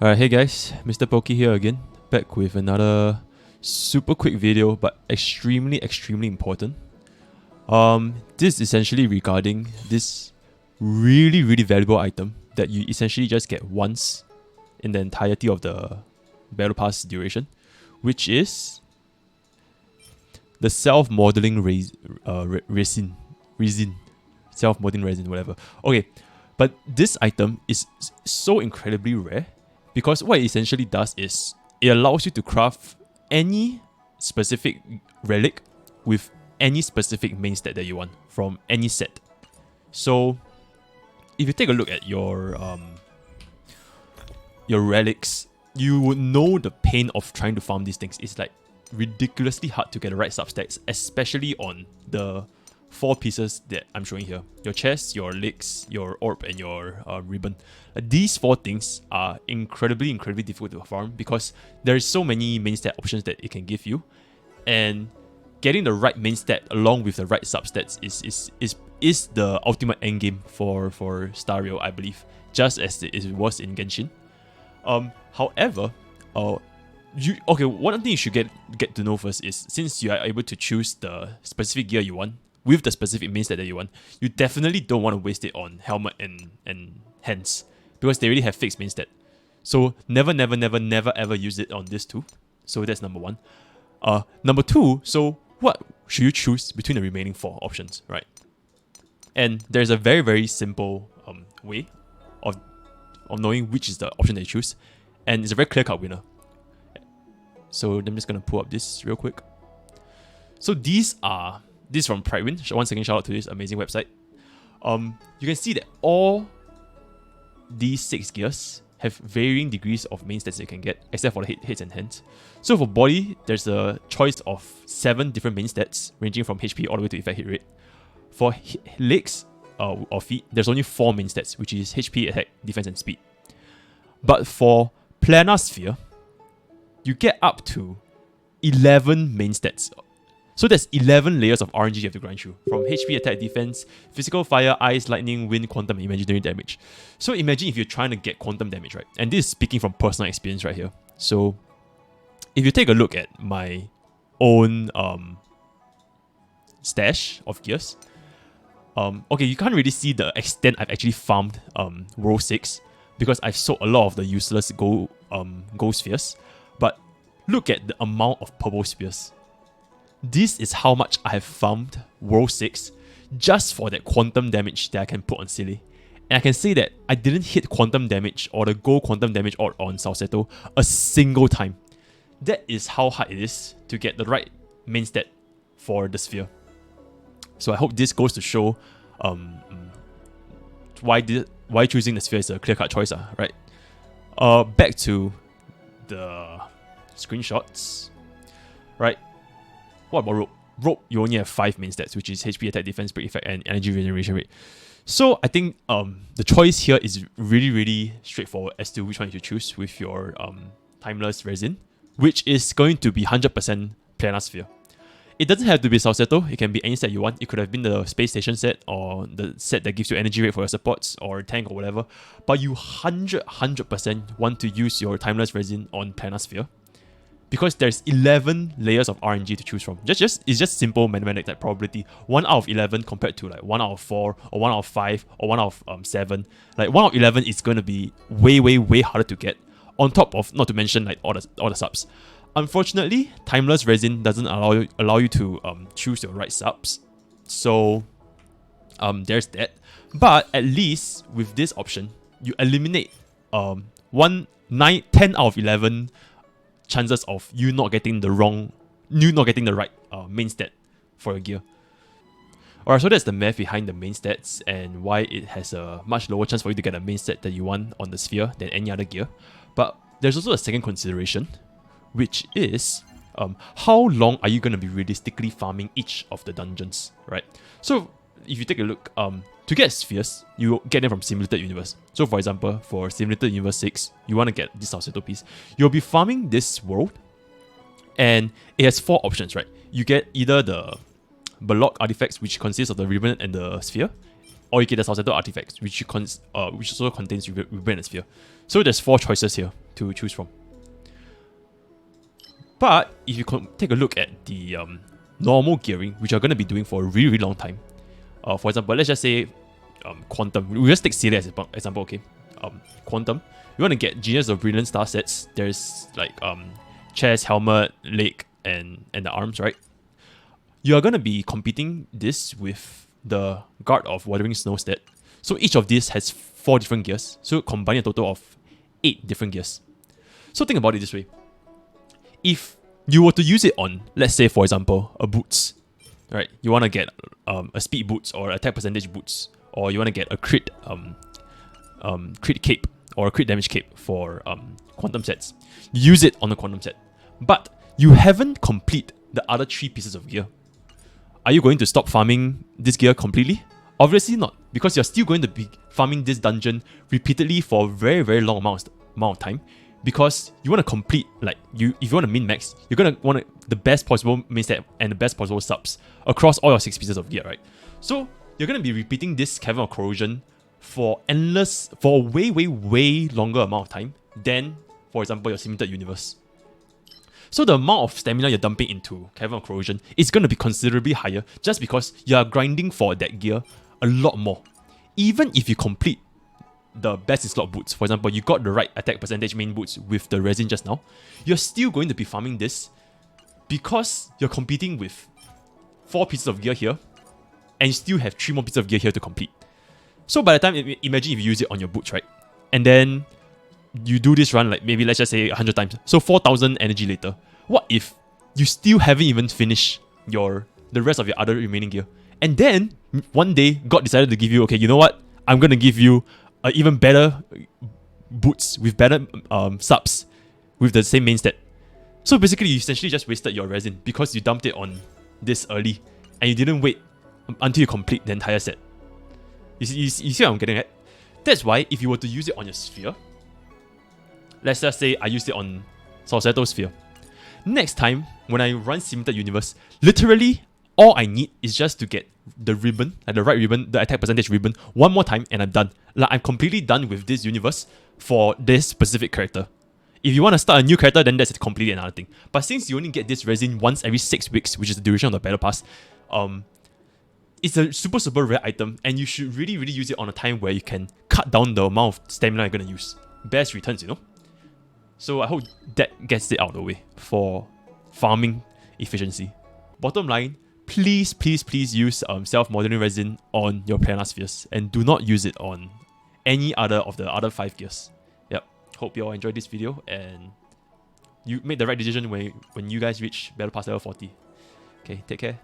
Alright, hey guys, Mr. Pokey here again, back with another super quick video, but extremely important. This is essentially regarding this really valuable item that you essentially just get once in the entirety of the Battle Pass duration, which is the self-modeling resin. Self-modeling resin, whatever. Okay, but this item is so incredibly rare because what it essentially does is it allows you to craft any specific relic with any specific main stat that you want from any set. So if you take a look at your relics, you would know the pain of trying to farm these things. It's like ridiculously hard to get the right substats, especially on the 4 pieces that I'm showing here. Your chest, your legs, your orb, and your ribbon. These 4 things are incredibly difficult to farm because there's so many main stat options that it can give you. And getting the right main stat along with the right substats is the ultimate endgame for Star Rail, I believe. Just as it was in Genshin. However, one thing you should get to know first is, since you are able to choose the specific gear you want with the specific main stat that you want, you definitely don't want to waste it on helmet and hands because they already have fixed main stat. So never ever use it on this too. So that's number 1. Number 2, so what should you choose between the remaining 4 options, right? And there's a very simple way of knowing which is the option that you choose, and it's a very clear-cut winner. So I'm just gonna pull up this real quick. So this is from Pridewind. Once again, shout out to this amazing website. You can see that all these 6 gears have varying degrees of main stats you can get, except for the heads and hands. So for body, there's a choice of 7 different main stats, ranging from HP all the way to effect hit rate. For legs or feet, there's only 4 main stats, which is HP, attack, defense, and speed. But for planar sphere, you get up to 11 main stats. So there's 11 layers of RNG you have to grind through, from HP, attack, defense, physical, fire, ice, lightning, wind, quantum, and imaginary damage. So imagine if you're trying to get quantum damage, right? And this is speaking from personal experience right here. So if you take a look at my own stash of gears, okay, you can't really see the extent I've actually farmed World 6 because I've sold a lot of the useless gold spheres. But look at the amount of purple spheres. This is how much I have farmed World 6 just for that quantum damage that I can put on Silly. And I can say that I didn't hit quantum damage or the gold quantum damage on Salcedo a single time. That is how hard it is to get the right main stat for the sphere. So I hope this goes to show why choosing the sphere is a clear-cut choice, right? Back to the screenshots, right? What about rope? Rope, you only have 5 main stats, which is HP, attack, defense, break effect, and energy regeneration rate. So I think the choice here is really straightforward as to which one you should choose with your timeless resin, which is going to be 100% planar sphere. It doesn't have to be Salcedo, it can be any set you want. It could have been the space station set or the set that gives you energy rate for your supports or tank or whatever. But you 100% want to use your timeless resin on planar sphere because there's 11 layers of RNG to choose from. It's just simple mathematics, like probability. 1 out of 11 compared to like 1 out of 4 or 1 out of 5 or 1 out of 7. Like 1 out of 11 is going to be way harder to get, on top of, not to mention, like all the subs. Unfortunately, timeless resin doesn't allow you to choose your right subs. So there's that. But at least with this option, you eliminate 10 out of 11 chances of you not getting the right main stat for your gear. Alright, so that's the math behind the main stats and why it has a much lower chance for you to get a main stat that you want on the sphere than any other gear. But there's also a second consideration, which is how long are you going to be realistically farming each of the dungeons, right? So if you take a look, to get spheres, you get them from Simulated Universe. So for example, for Simulated Universe 6, you want to get this Salcedo piece. You'll be farming this world, and it has 4 options, right? You get either the Block artifacts, which consists of the ribbon and the sphere, or you get the Salcedo artifacts, which also contains ribbon and sphere. So there's 4 choices here to choose from. But if you take a look at the normal gearing, which you're going to be doing for a really, really long time, for example, let's just say Quantum. We just take Celia as an example, okay? Quantum. You want to get Genius of Brilliant star sets. There's like chest, helmet, leg, and the arms, right? You are going to be competing this with the Guard of Wuthering Snow stat. So each of these has 4 different gears. So combining a total of 8 different gears. So think about it this way. If you were to use it on, let's say for example, a boots, right? You want to get a speed boots or attack percentage boots, or you want to get a crit cape or a crit damage cape for quantum sets. You use it on the quantum set, but you haven't complete the other 3 pieces of gear. Are you going to stop farming this gear completely? Obviously not, because you're still going to be farming this dungeon repeatedly for a very, very long amount of time, because you want to complete, like, if you want to min-max, you're going to want the best possible main set and the best possible subs across all your 6 pieces of gear, right? So you're going to be repeating this Cavern of Corrosion for a way, way, way longer amount of time than, for example, your Cemented Universe. So the amount of stamina you're dumping into Cavern of Corrosion is going to be considerably higher, just because you are grinding for that gear a lot more. Even if you complete the best in slot boots, for example, you got the right attack percentage main boots with the resin just now, you're still going to be farming this because you're competing with 4 pieces of gear here, and you still have 3 more pieces of gear here to complete. So by the time, imagine if you use it on your boots, right? And then you do this run, like maybe let's just say 100 times. So 4,000 energy later. What if you still haven't even finished the rest of your other remaining gear? And then one day God decided to give you, okay, you know what? I'm gonna give you even better boots with better subs with the same main stat. So basically, you essentially just wasted your resin because you dumped it on this early and you didn't wait until you complete the entire set. You see what I'm getting at? That's why if you were to use it on your sphere, let's just say I used it on Salsetto's sphere. Next time, when I run Cemented Universe, literally all I need is just to get the ribbon, like the right ribbon, the attack percentage ribbon, one more time and I'm done. Like, I'm completely done with this universe for this specific character. If you want to start a new character, then that's completely another thing. But since you only get this resin once every 6 weeks, which is the duration of the battle pass, it's a super, super rare item, and you should really, really use it on a time where you can cut down the amount of stamina you're going to use. Best returns, you know? So I hope that gets it out of the way for farming efficiency. Bottom line, please, please, please use self-modeling resin on your planar spheres, and do not use it on any other of the other 5 gears. Yep. Hope you all enjoyed this video, and you made the right decision when you guys reach Battle Pass level 40. Okay, take care.